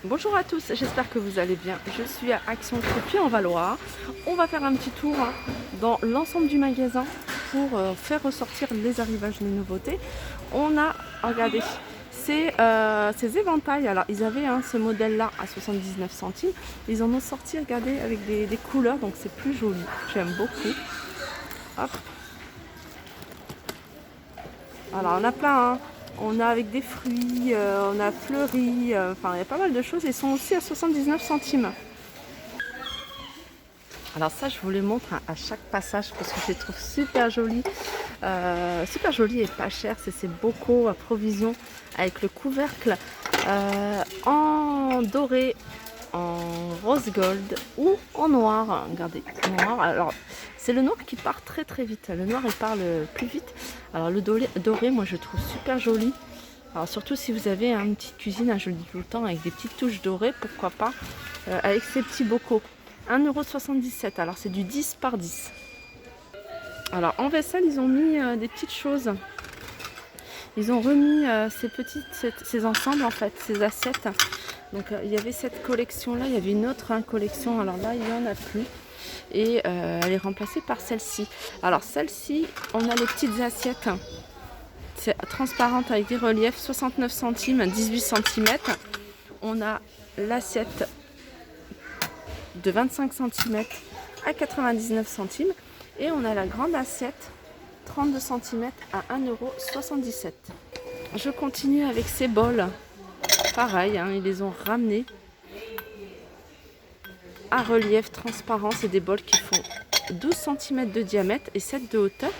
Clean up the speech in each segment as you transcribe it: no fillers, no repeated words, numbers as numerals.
Bonjour à tous, j'espère que vous allez bien. Je suis à Action Crépy en Valois. On va faire un petit tour dans l'ensemble du magasin pour faire ressortir les arrivages, les nouveautés. On a, regardez, ces éventails. Alors ils avaient ce modèle-là à 79 centimes. Ils en ont sorti, regardez, avec des couleurs, donc c'est plus joli. J'aime beaucoup. Hop. Alors on a plein, hein. On a avec des fruits, on a fleuri, enfin il y a pas mal de choses. Ils sont aussi à 79 centimes. Alors ça je vous les montre à chaque passage parce que je les trouve super jolies. Super jolies et pas chères. C'est ces bocaux à provision avec le couvercle en doré, en rose gold ou en noir. Regardez, noir. Alors c'est le noir qui part très très vite. Le noir il part le plus vite. Alors le doré, moi je trouve super joli. Alors surtout si vous avez une petite cuisine, je le dis tout le temps, avec des petites touches dorées, pourquoi pas, avec ces petits bocaux. 1,77 €. Alors c'est du 10 par 10. Alors en vaisselle, ils ont mis des petites choses. Ils ont remis ces ensembles en fait, ces assiettes. Donc il y avait cette collection là, il y avait une autre collection, alors là il n'y en a plus. Et elle est remplacée par celle-ci. Alors celle-ci, on a les petites assiettes. C'est transparente avec des reliefs, 69 centimes, 18 cm. On a l'assiette de 25 cm à 99 centimes. Et on a la grande assiette, 32 cm à 1,77 €. Je continue avec ces bols. Pareil, ils les ont ramenés à relief transparent. C'est des bols qui font 12 cm de diamètre et 7 de hauteur.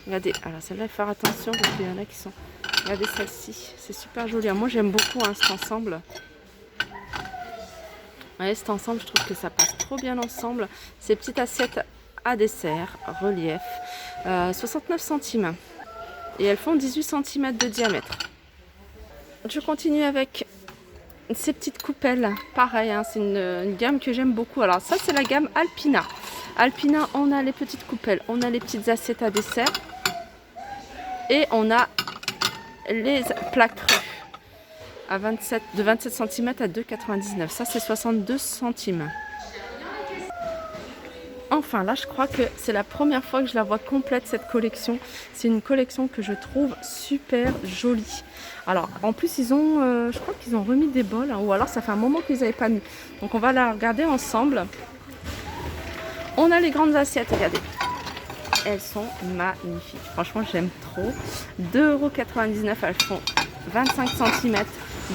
Regardez, alors celle-là, il faut faire attention parce qu'il y en a qui sont... Regardez celle-ci, c'est super joli. Moi, j'aime beaucoup cet ensemble. Voyez, cet ensemble, je trouve que ça passe trop bien ensemble. Ces petites assiettes à dessert, relief, 69 centimes. Et elles font 18 cm de diamètre. Je continue avec ces petites coupelles. Pareil, c'est une gamme que j'aime beaucoup. Alors ça, c'est la gamme Alpina. Alpina, on a les petites coupelles, on a les petites assiettes à dessert. Et on a les plaques à de 27 cm à 2,99 €. Ça, c'est 62 centimes. Enfin, là, je crois que c'est la première fois que je la vois complète, cette collection. C'est une collection que je trouve super jolie. Alors, en plus, ils ont, je crois qu'ils ont remis des bols, ou alors ça fait un moment qu'ils n'avaient pas mis. Donc, on va la regarder ensemble. On a les grandes assiettes, regardez. Elles sont magnifiques. Franchement, j'aime trop. 2,99 €. Elles font 25 cm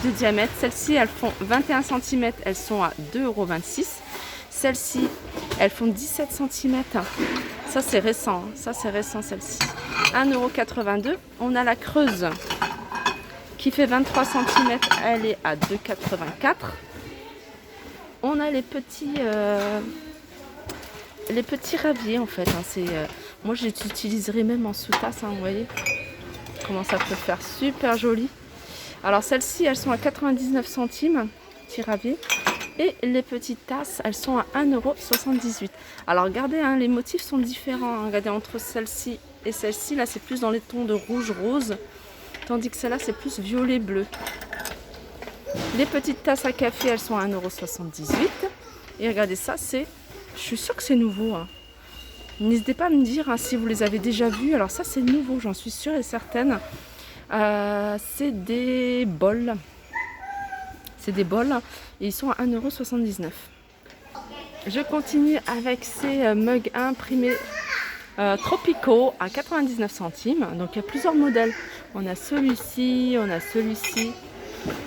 de diamètre. Celles-ci, elles font 21 cm. Elles sont à 2,26 €. Celles-ci, elles font 17 cm. Ça, c'est récent. Ça, c'est récent, celle-ci. 1,82 €. On a la creuse qui fait 23 cm. Elle est à 2,84 €. On a les petits raviers, en fait. Moi, je les utiliserai même en sous-tasse. Vous voyez comment ça peut faire super joli. Alors, celles-ci, elles sont à 99 centimes. Petits raviers. Et les petites tasses, elles sont à 1,78 €. Alors regardez, les motifs sont différents. Regardez, entre celle-ci et celle-ci, là c'est plus dans les tons de rouge-rose. Tandis que celle-là c'est plus violet-bleu. Les petites tasses à café, elles sont à 1,78 €. Et regardez ça, je suis sûre que c'est nouveau. N'hésitez pas à me dire si vous les avez déjà vus. Alors ça c'est nouveau, j'en suis sûre et certaine. C'est des bols. C'est des bols et ils sont à 1,79 €. Je continue avec ces mugs imprimés tropicaux à 99 centimes. Donc il y a plusieurs modèles. On a celui-ci, on a celui-ci,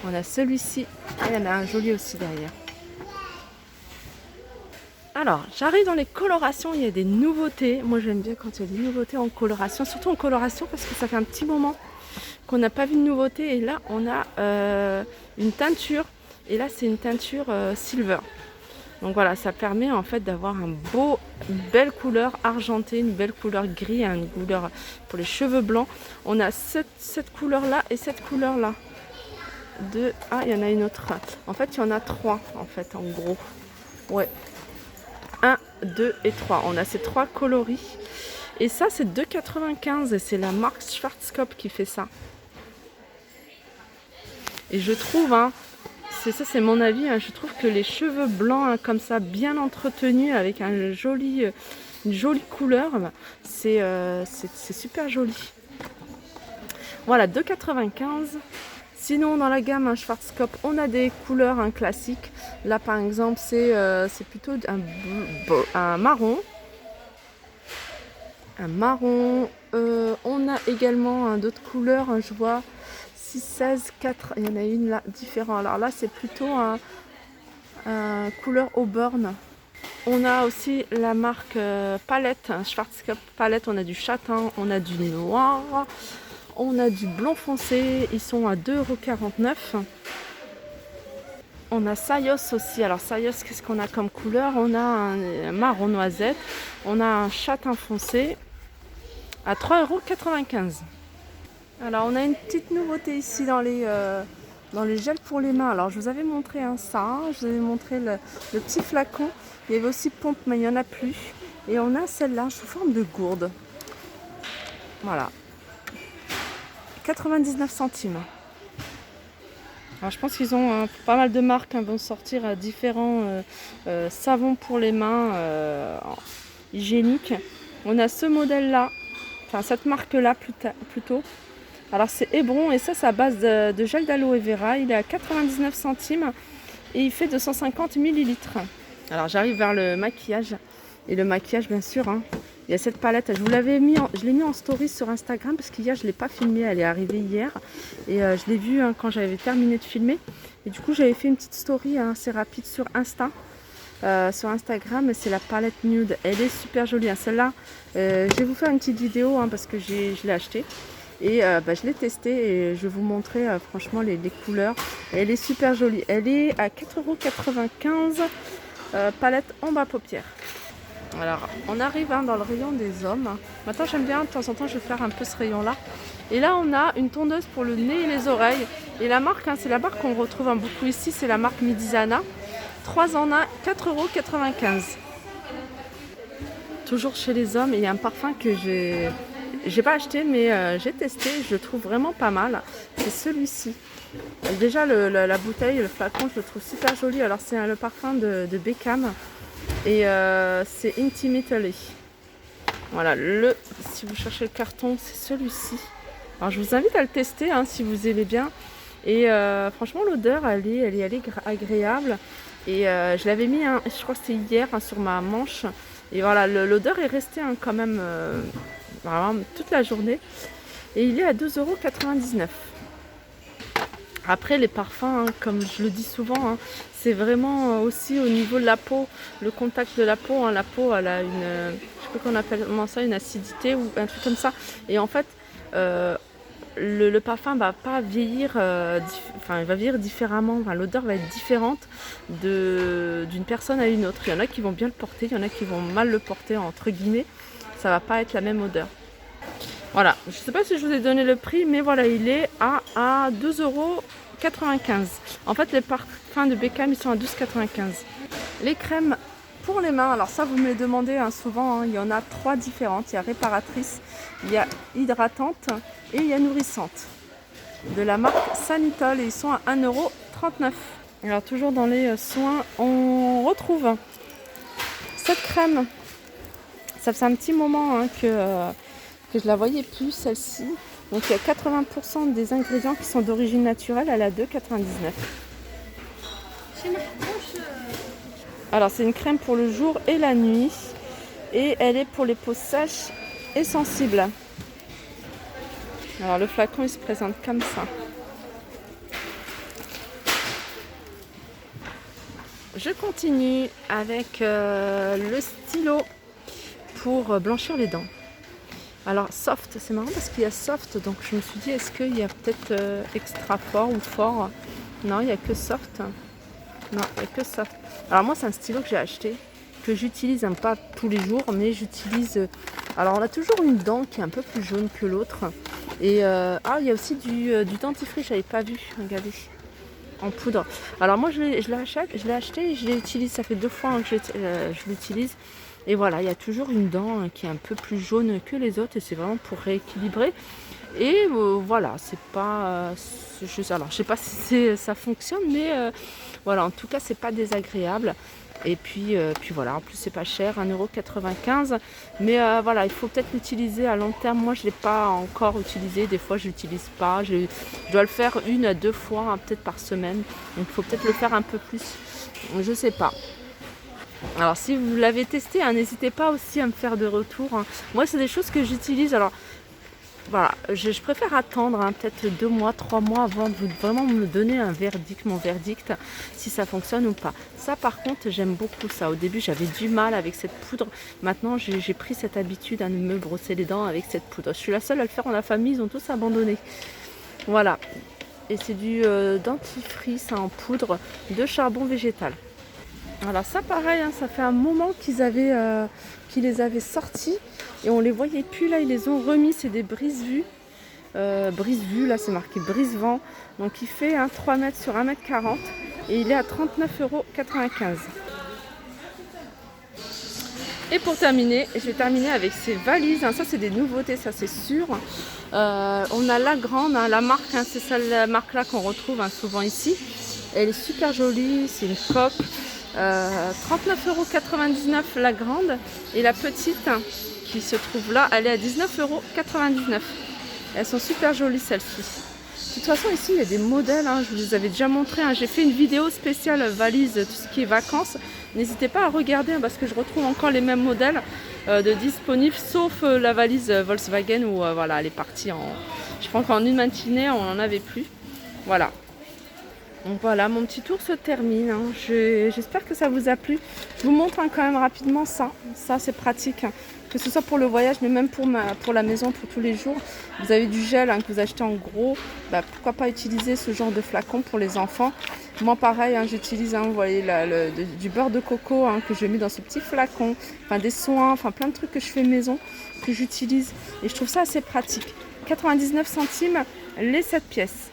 on a celui-ci. Et il y en a un joli aussi derrière. Alors, j'arrive dans les colorations, il y a des nouveautés. Moi j'aime bien quand il y a des nouveautés en coloration, surtout en coloration parce que ça fait un petit moment qu'on n'a pas vu de nouveauté. Et là on a une teinture, et là c'est une teinture silver. Donc voilà, ça permet en fait d'avoir une belle couleur argentée, une belle couleur gris, une couleur pour les cheveux blancs. On a cette couleur là et cette couleur là. Il y en a une autre. En fait il y en a trois en fait, en gros. Ouais. 1, 2 et 3. On a ces trois coloris. Et ça c'est 2,95 € et c'est la marque Schwarzkopf qui fait ça. Et je trouve ça c'est mon avis, hein. Je trouve que les cheveux blancs hein, comme ça, bien entretenus, avec une jolie couleur, bah, c'est super joli. Voilà, 2,95 €. Sinon, dans la gamme hein, Schwarzkopf, on a des couleurs hein, classiques. Là, par exemple, c'est plutôt un marron. Un marron. On a également hein, d'autres couleurs. Hein, je vois 6, 16, 4. Il y en a une là différente. Alors là, c'est plutôt un couleur auburn. On a aussi la marque Palette, hein, Schwarzkopf Palette. On a du châtain, on a du noir. On a du blond foncé, ils sont à 2,49 €. On a Sayos aussi. Alors Sayos, qu'est-ce qu'on a comme couleur? On a un marron noisette, on a un châtain foncé à 3,95 €. Alors on a une petite nouveauté ici dans les gels pour les mains. Alors je vous avais montré ça, hein, je vous avais montré le petit flacon. Il y avait aussi pompe, mais il n'y en a plus. Et on a celle-là sous forme de gourde. Voilà. 99 centimes. Alors, je pense qu'ils ont pas mal de marques vont sortir différents savons pour les mains hygiéniques. On a ce modèle-là, enfin cette marque-là plutôt. Alors c'est Hébron et ça c'est à base de gel d'aloe vera. Il est à 99 centimes et il fait 250 millilitres. Alors j'arrive vers le maquillage. Et le maquillage bien sûr, hein. Il y a cette palette, je l'ai mis en story sur Instagram parce qu'hier je ne l'ai pas filmée, elle est arrivée hier. Et je l'ai vue hein, quand j'avais terminé de filmer. Et du coup j'avais fait une petite story hein, assez rapide sur sur Instagram. C'est la palette nude, elle est super jolie. Hein. Celle-là, je vais vous faire une petite vidéo hein, parce que je l'ai achetée. Et je l'ai testée et je vais vous montrer franchement les couleurs. Elle est super jolie, elle est à 4,95 €, palette ombre à paupières. Alors, on arrive hein, dans le rayon des hommes. Maintenant, j'aime bien, de temps en temps, je vais faire un peu ce rayon-là. Et là, on a une tondeuse pour le nez et les oreilles. Et la marque, hein, c'est la marque qu'on retrouve beaucoup ici, c'est la marque Midisana. 3 en 1, 4,95 €. Toujours chez les hommes, il y a un parfum que j'ai pas acheté, mais j'ai testé. Je le trouve vraiment pas mal. C'est celui-ci. Déjà, la bouteille, le flacon, je le trouve super joli. Alors, c'est le parfum de Beckham. Et c'est Intimately. Voilà, si vous cherchez le carton, c'est celui-ci. Alors je vous invite à le tester hein, si vous aimez bien. Et franchement, l'odeur, elle est agréable. Et je l'avais mis, hein, je crois que c'était hier, hein, sur ma manche. Et voilà, l'odeur est restée hein, quand même vraiment toute la journée. Et il est à 2,99 €. Après les parfums, hein, comme je le dis souvent, hein, c'est vraiment aussi au niveau de la peau, le contact de la peau. Hein, la peau, elle a je sais pas qu'on appelle ça, une acidité ou un truc comme ça. Et en fait, le parfum va pas vieillir, il va vieillir différemment. Enfin, l'odeur va être différente d'une personne à une autre. Il y en a qui vont bien le porter, il y en a qui vont mal le porter entre guillemets. Ça va pas être la même odeur. Voilà, je ne sais pas si je vous ai donné le prix, mais voilà, il est à 2,95 €. En fait, les parfums de Beckham, ils sont à 12,95 €. Les crèmes pour les mains, alors ça, vous me les demandez hein, souvent, hein, il y en a 3 différentes. Il y a réparatrice, il y a hydratante et il y a nourrissante. De la marque Sanitol et ils sont à 1,39 €. Alors, toujours dans les soins, on retrouve cette crème. Ça fait un petit moment hein, que je la voyais plus celle-ci. Donc il y a 80% des ingrédients qui sont d'origine naturelle, elle est à 2,99 €. Alors c'est une crème pour le jour et la nuit et elle est pour les peaux sèches et sensibles. Alors le flacon il se présente comme ça. Je continue avec le stylo pour blanchir les dents. Alors soft, c'est marrant parce qu'il y a soft, donc je me suis dit est-ce qu'il y a peut-être extra fort ou fort. Non, il n'y a que soft. Non, il n'y a que soft. Alors moi c'est un stylo que j'ai acheté, que j'utilise pas tous les jours, mais j'utilise... Alors on a toujours une dent qui est un peu plus jaune que l'autre. Et il y a aussi du dentifrice, je n'avais pas vu, regardez, en poudre. Alors moi je l'ai acheté et je l'utilise, ça fait 2 fois que je l'utilise. Et voilà, il y a toujours une dent qui est un peu plus jaune que les autres et c'est vraiment pour rééquilibrer. Et voilà, c'est pas... alors, je sais pas si ça fonctionne, mais voilà, en tout cas, c'est pas désagréable. Et puis voilà, en plus c'est pas cher, 1,95 €. Mais voilà, il faut peut-être l'utiliser à long terme. Moi, je ne l'ai pas encore utilisé. Des fois, je l'utilise pas. Je dois le faire 1 à 2 fois, hein, peut-être par semaine. Donc, il faut peut-être le faire un peu plus. Je sais pas. Alors, si vous l'avez testé, hein, n'hésitez pas aussi à me faire de retour, hein. Moi, c'est des choses que j'utilise. Alors, voilà, je préfère attendre, hein, peut-être 2 mois, 3 mois avant de vraiment me donner mon verdict, si ça fonctionne ou pas. Ça par contre, j'aime beaucoup ça. Au début, j'avais du mal avec cette poudre. Maintenant, j'ai pris cette habitude à me brosser les dents avec cette poudre. Je suis la seule à le faire dans la famille, ils ont tous abandonné. Voilà. Et c'est du dentifrice en poudre de charbon végétal. Alors ça pareil, hein, ça fait un moment qu'ils les avaient sortis et on les voyait plus. Là, ils les ont remis, c'est des brise-vue. Brise-vue, là c'est marqué brise-vent. Donc il fait 3 mètres sur 1,40 m et il est à 39,95 €. Et pour terminer, je vais terminer avec ces valises, hein. Ça c'est des nouveautés, ça c'est sûr. On a la grande, hein, la marque, hein, c'est celle marque là qu'on retrouve, hein, souvent ici. Elle est super jolie, c'est une coque. 39,99 € la grande et la petite qui se trouve là, elle est à 19,99 €. Elles sont super jolies celles-ci. De toute façon ici il y a des modèles, hein, je vous les avais déjà montré, hein. J'ai fait une vidéo spéciale valise, tout ce qui est vacances. N'hésitez pas à regarder, hein, parce que je retrouve encore les mêmes modèles de disponibles, sauf la valise Volkswagen où voilà, elle est partie je pense qu'en une matinée on n'en avait plus. Voilà. Donc voilà, mon petit tour se termine, hein. J'espère que ça vous a plu. Je vous montre, hein, quand même rapidement ça. Ça c'est pratique, hein. Que ce soit pour le voyage, mais même pour la maison, pour tous les jours. Vous avez du gel, hein, que vous achetez en gros. Bah, pourquoi pas utiliser ce genre de flacon pour les enfants. Moi pareil, hein, j'utilise, hein, vous voyez, du beurre de coco, hein, que je mets dans ce petit flacon. Enfin des soins, enfin plein de trucs que je fais maison, que j'utilise. Et je trouve ça assez pratique. 99 centimes les 7 pièces.